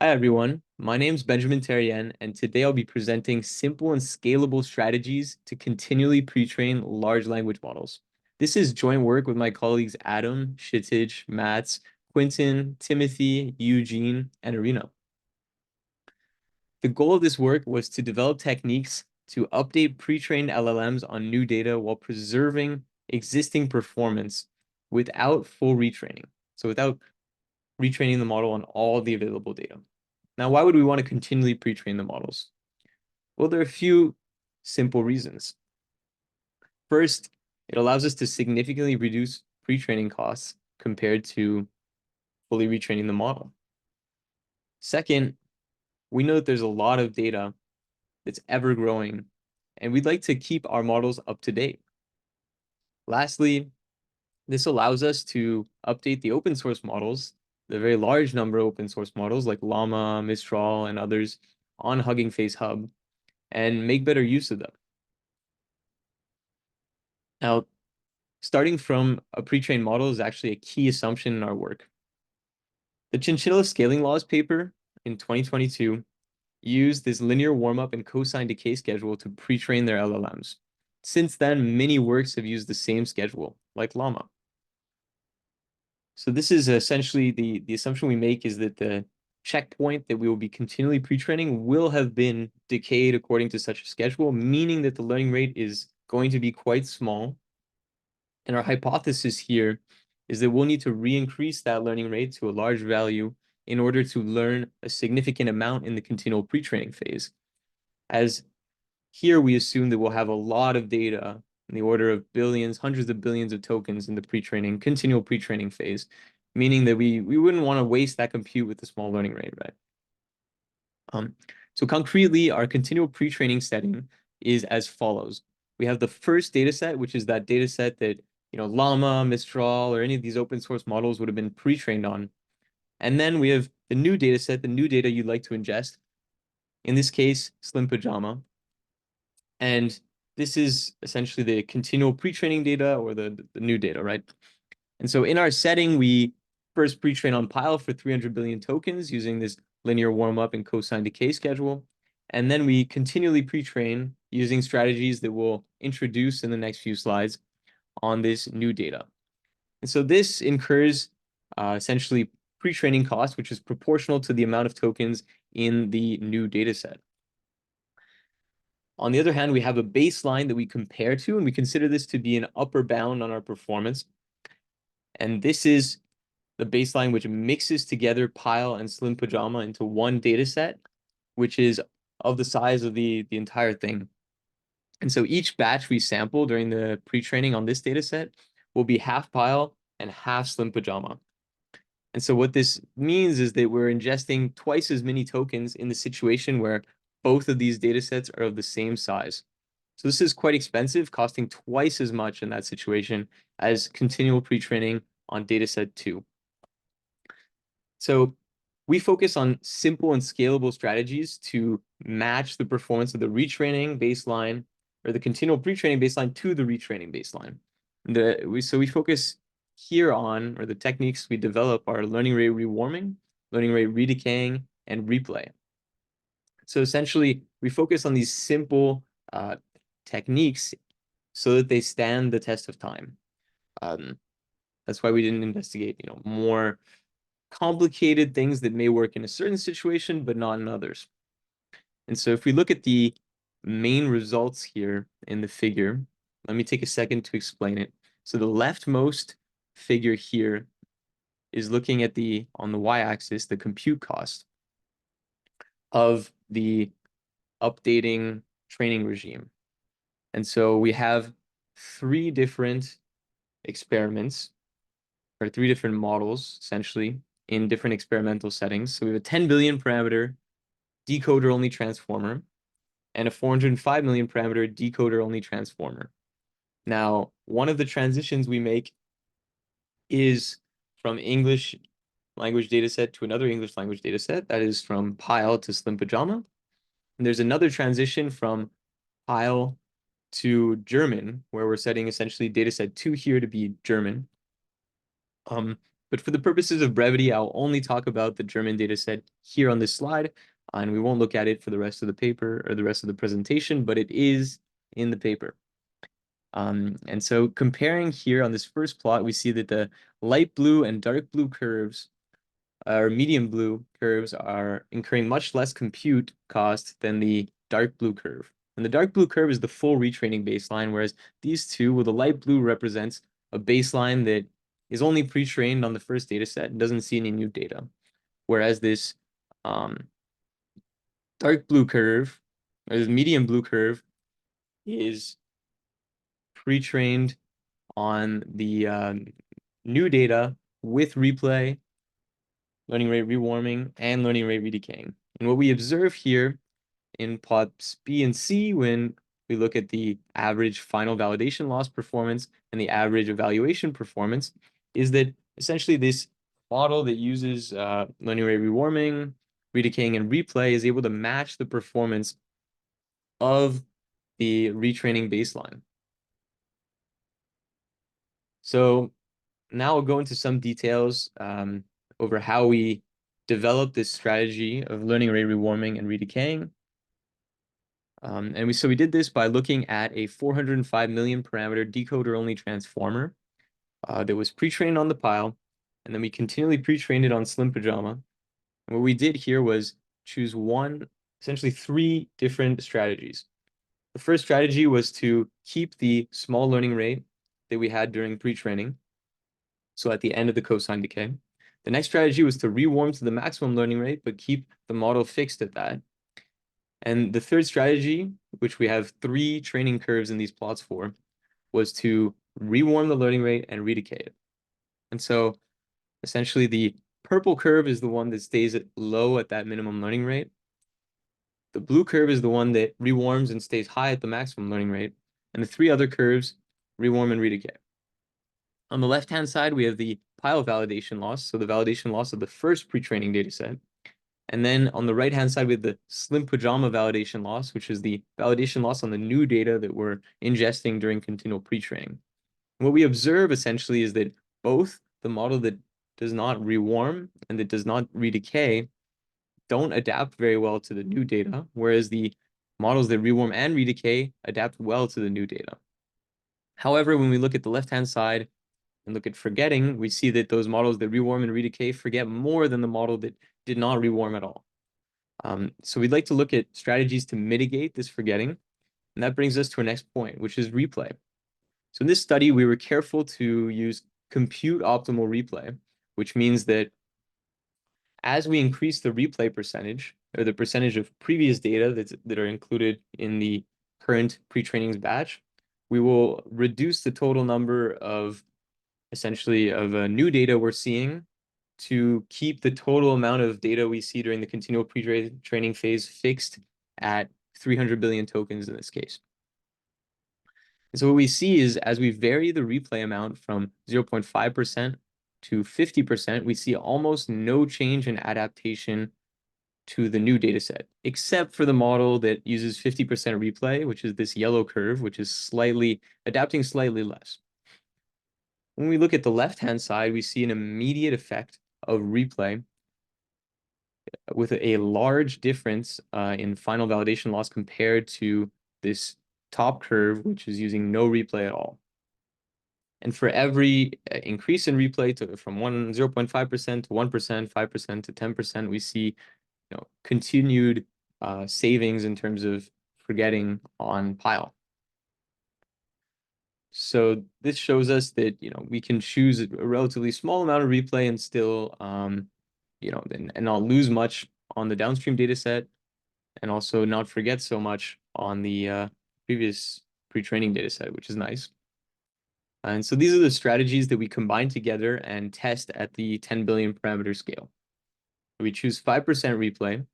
Hi everyone, my name is Benjamin Terrien, and today I'll be presenting simple and scalable strategies to continually pre-train large language models. This is joint work with my colleagues Adam, Shitij, Mats, Quinton, Timothy, Eugene, and Arena. The goal of this work was to develop techniques to update pre-trained LLMs on new data while preserving existing performance without full retraining. So without retraining the model on all the available data. Now, why would we want to continually pre-train the models? Well, there are a few simple reasons. First, it allows us to significantly reduce pre-training costs compared to fully retraining the model. Second, we know that there's a lot of data that's ever growing, and we'd like to keep our models up to date. Lastly, this allows us to update the open source models, the very large number of open source models like Llama, Mistral, and others on Hugging Face Hub, and make better use of them. Now, starting from a pre-trained model is actually a key assumption in our work. The Chinchilla Scaling Laws paper in 2022 used this linear warm-up and cosine decay schedule to pre-train their LLMs. Since then, many works have used the same schedule, like Llama. So this is essentially the assumption we make is that the checkpoint that we will be continually pre-training will have been decayed according to such a schedule, meaning that the learning rate is going to be quite small. And our hypothesis here is that we'll need to re-increase that learning rate to a large value in order to learn a significant amount in the continual pre-training phase. As here we assume that we'll have a lot of data in the order of billions, hundreds of billions of tokens in the pre-training, continual pre-training phase, meaning that we wouldn't want to waste that compute with a small learning rate, right? So concretely, our continual pre-training setting is as follows. We have the first data set, which is that data set that Llama, Mistral, or any of these open source models would have been pre-trained on. And then we have the new data set, the new data you'd like to ingest. In this case, Slim Pajama. And this is essentially the continual pre-training data or the new data, right? And so in our setting, we first pre-train on Pile for 300 billion tokens using this linear warm-up and cosine decay schedule. And then we continually pre-train using strategies that we'll introduce in the next few slides on this new data. And so this incurs essentially pre-training cost, which is proportional to the amount of tokens in the new data set. On the other hand, we have a baseline that we compare to, and we consider this to be an upper bound on our performance. And this is the baseline which mixes together Pile and Slim Pajama into one data set, which is of the size of the entire thing. And so each batch we sample during the pre-training on this data set will be half Pile and half Slim Pajama. And so what this means is that we're ingesting twice as many tokens in the situation where both of these data sets are of the same size. So this is quite expensive, costing twice as much in that situation as continual pre-training on dataset 2. So we focus on simple and scalable strategies to match the performance of the retraining baseline or the continual pre-training baseline to the retraining baseline. So we focus here on, or the techniques we develop are learning rate rewarming, learning rate redecaying, and replay. So essentially, we focus on these simple techniques so that they stand the test of time. That's why we didn't investigate, more complicated things that may work in a certain situation, but not in others. And so if we look at the main results here in the figure, let me take a second to explain it. So the leftmost figure here is looking at on the y-axis, the compute cost of the updating training regime. And so we have 3 different experiments, or 3 different models, essentially, in different experimental settings. So we have a 10 billion parameter decoder-only transformer and a 405 million parameter decoder-only transformer. Now, one of the transitions we make is from English language dataset to another English language dataset. That is from Pile to Slim Pajama. And there's another transition from Pile to German, where we're setting essentially dataset 2 here to be German. But for the purposes of brevity, I'll only talk about the German data set here on this slide, and we won't look at it for the rest of the paper or the rest of the presentation, but it is in the paper. And so comparing here on this first plot, we see that the light blue and dark blue curves, or medium blue curves, are incurring much less compute cost than the dark blue curve. And the dark blue curve is the full retraining baseline, whereas these two, well, the light blue represents a baseline that is only pre-trained on the first data set and doesn't see any new data. Whereas this dark blue curve, or this medium blue curve, is pre-trained on the new data with replay, learning rate rewarming, and learning rate redecaying. And what we observe here in plots B and C, when we look at the average final validation loss performance and the average evaluation performance, is that essentially this model that uses learning rate rewarming, redecaying, and replay is able to match the performance of the retraining baseline. So now we'll go into some details over how we develop this strategy of learning rate rewarming and redecaying. So we did this by looking at a 405 million parameter decoder-only transformer that was pre-trained on the pile, and then we continually pre-trained it on Slim Pajama. And what we did here was choose essentially three different strategies. The first strategy was to keep the small learning rate that we had during pre-training, so at the end of the cosine decay. The next strategy was to rewarm to the maximum learning rate, but keep the model fixed at that. And the third strategy, which we have three training curves in these plots for, was to rewarm the learning rate and redecay it. And so essentially the purple curve is the one that stays low at that minimum learning rate. The blue curve is the one that rewarms and stays high at the maximum learning rate. And the three other curves rewarm and redecay. On the left-hand side, we have the pile validation loss, so the validation loss of the first pre-training data set. And then on the right-hand side, we have the Slim Pajama validation loss, which is the validation loss on the new data that we're ingesting during continual pre-training. What we observe essentially is that both the model that does not rewarm and that does not redecay don't adapt very well to the new data, whereas the models that rewarm and redecay adapt well to the new data. However, when we look at the left-hand side and look at forgetting, we see that those models that rewarm and redecay forget more than the model that did not rewarm at all. So we'd like to look at strategies to mitigate this forgetting. And that brings us to our next point, which is replay. So in this study, we were careful to use compute optimal replay, which means that as we increase the replay percentage, or the percentage of previous data that are included in the current pre-trainings batch, we will reduce the total number of essentially of new data we're seeing to keep the total amount of data we see during the continual pre-training phase fixed at 300 billion tokens in this case. And so what we see is as we vary the replay amount from 0.5% to 50%, we see almost no change in adaptation to the new data set, except for the model that uses 50% replay, which is this yellow curve, which is adapting slightly less. When we look at the left-hand side, we see an immediate effect of replay with a large difference in final validation loss compared to this top curve, which is using no replay at all. And for every increase in replay from 0.5% to 1%, 5% to 10%, we see continued savings in terms of forgetting on pile. So this shows us that we can choose a relatively small amount of replay and still and not lose much on the downstream data set, and also not forget so much on the previous pre-training data set, which is nice. And so these are the strategies that we combine together and test at the 10 billion parameter scale. We choose 5% replay.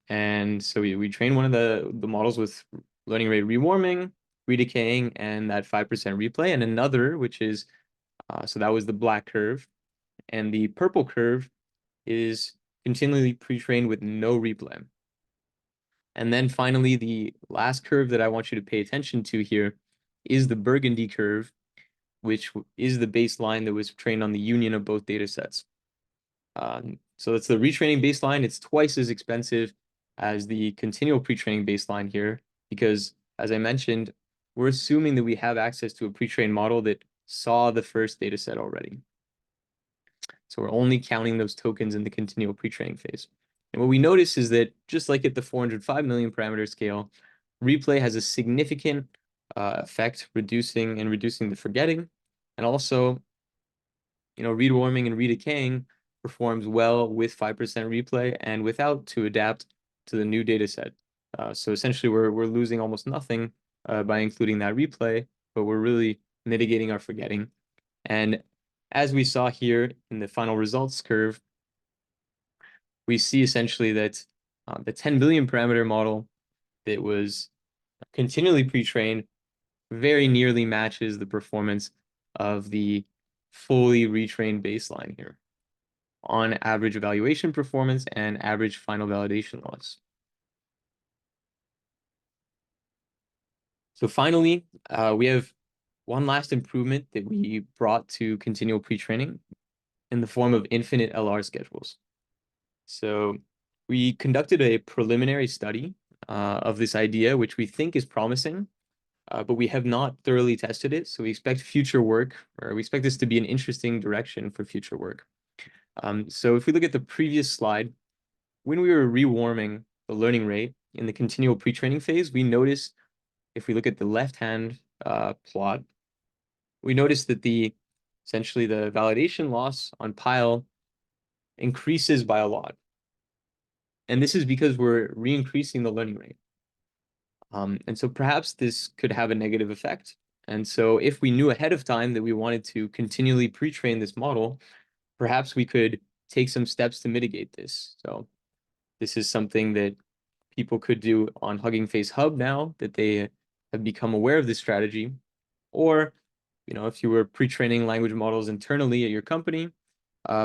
And so we train one of the models with learning rate rewarming, redecaying, and that 5% replay, and another, which is, so that was the black curve. And the purple curve is continually pre-trained with no replay. And then finally, the last curve that I want you to pay attention to here is the burgundy curve, which is the baseline that was trained on the union of both data sets. So it's the retraining baseline. It's twice as expensive as the continual pre-training baseline here, because as I mentioned, we're assuming that we have access to a pre-trained model that saw the first data set already. So we're only counting those tokens in the continual pre-training phase. And what we notice is that just like at the 405 million parameter scale, replay has a significant effect reducing the forgetting, and also, rewarming and redecaying performs well with 5% replay and without to adapt to the new data set. So essentially, we're losing almost nothing by including that replay, but we're really mitigating our forgetting. And as we saw here in the final results curve, we see essentially that the 10 billion parameter model that was continually pre-trained very nearly matches the performance of the fully retrained baseline here on average evaluation performance and average final validation loss. So finally, we have one last improvement that we brought to continual pre-training in the form of infinite LR schedules. So we conducted a preliminary study of this idea, which we think is promising, but we have not thoroughly tested it. So we expect future work, or we expect this to be an interesting direction for future work. So if we look at the previous slide, when we were rewarming the learning rate in the continual pre-training phase, we noticed, if we look at the left-hand plot, we noticed that essentially the validation loss on pile increases by a lot. And this is because we're re-increasing the learning rate. And so perhaps this could have a negative effect. And so if we knew ahead of time that we wanted to continually pre-train this model, perhaps we could take some steps to mitigate this. So this is something that people could do on Hugging Face Hub now that they have become aware of this strategy. Or, if you were pre-training language models internally at your company,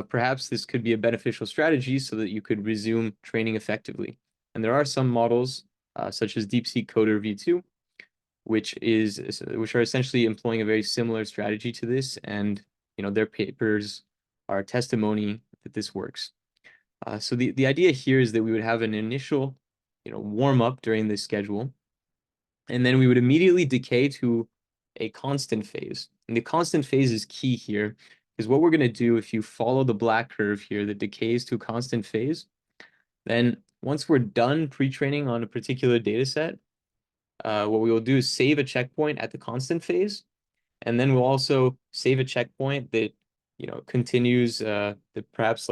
perhaps this could be a beneficial strategy so that you could resume training effectively. And there are some models, such as DeepSeek Coder V2, which are essentially employing a very similar strategy to this, and their papers are testimony that this works. So the idea here is that we would have an initial, warm up during this schedule, and then we would immediately decay to a constant phase. And the constant phase is key here, because what we're going to do, if you follow the black curve here that decays to a constant phase, then once we're done pre-training on a particular data set, what we will do is save a checkpoint at the constant phase, and then we'll also save a checkpoint that continues, that perhaps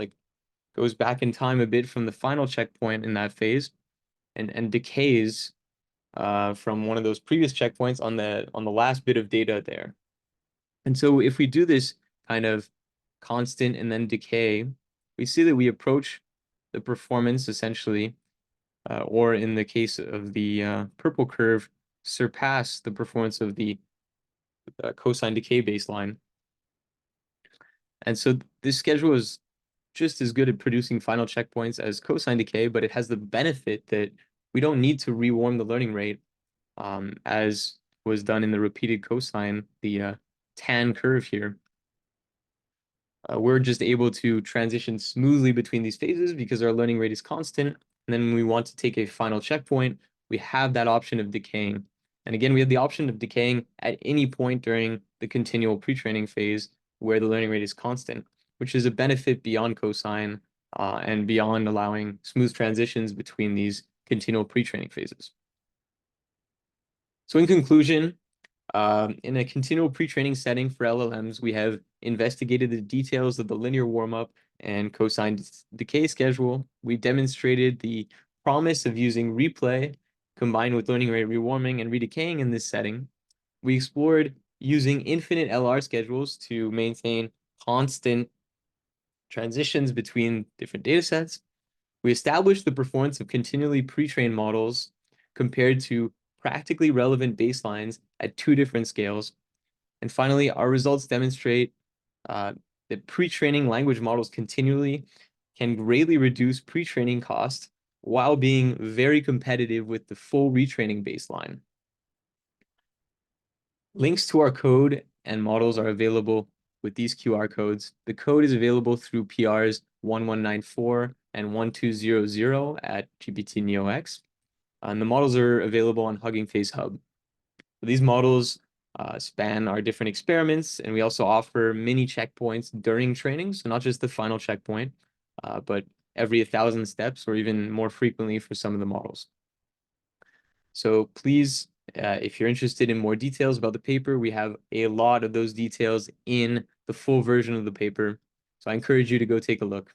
goes back in time a bit from the final checkpoint in that phase, and decays from one of those previous checkpoints on the last bit of data there. And so if we do this kind of constant and then decay, we see that we approach the performance essentially, or in the case of the purple curve, surpass the performance of the cosine decay baseline. And so this schedule is just as good at producing final checkpoints as cosine decay, but it has the benefit that we don't need to rewarm the learning rate, as was done in the repeated cosine, the tan curve here. We're just able to transition smoothly between these phases because our learning rate is constant. And then when we want to take a final checkpoint, we have that option of decaying. And again, we have the option of decaying at any point during the continual pre-training phase where the learning rate is constant, which is a benefit beyond cosine and beyond allowing smooth transitions between these continual pre-training phases. So in conclusion, in a continual pre-training setting for LLMs, we have investigated the details of the linear warm-up and cosine decay schedule. We demonstrated the promise of using replay combined with learning rate rewarming and redecaying in this setting. We explored using infinite LR schedules to maintain constant transitions between different data sets. We established the performance of continually pre-trained models compared to practically relevant baselines at 2 different scales. And finally, our results demonstrate that pre-training language models continually can greatly reduce pre-training costs while being very competitive with the full retraining baseline. Links to our code and models are available with these QR codes. The code is available through PRs 1194 and 1200 at GPT Neo X. And the models are available on Hugging Face Hub. These models span our different experiments, and we also offer mini checkpoints during training, so not just the final checkpoint, but every 1,000 steps or even more frequently for some of the models. So please, if you're interested in more details about the paper, we have a lot of those details in the full version of the paper. So I encourage you to go take a look.